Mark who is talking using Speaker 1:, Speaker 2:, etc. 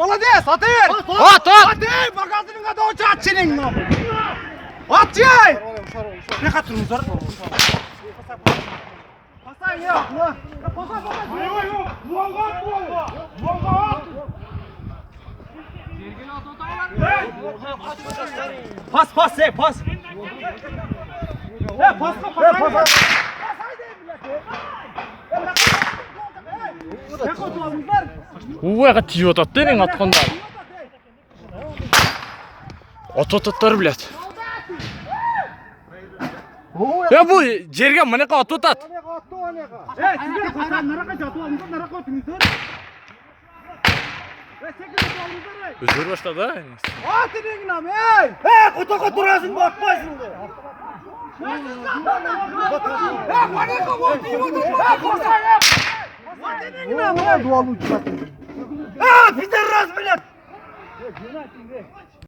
Speaker 1: Молодец, атыр!
Speaker 2: At!
Speaker 1: Атыр! Багажыңа да очат сенің! At жай! Ne қатырыңыздар? Пасай, я! Пасай! Pas, pas, pas! Pas!
Speaker 2: Уйға тиіп атады ең атқандар. Атататтар, блядь. Бұл жерге мұнеқа ататат.
Speaker 1: Сіздер қасан нарақа жату алыңыздар, нарақа өтіңіздер.
Speaker 2: Өзгер баштады.
Speaker 1: Атының нам, құтаға тұрасың, бақпайсың. Қанеқа ол дейм отыр, қосайып. Атының нам, дуалу çıkartın. Пидорас, блядь!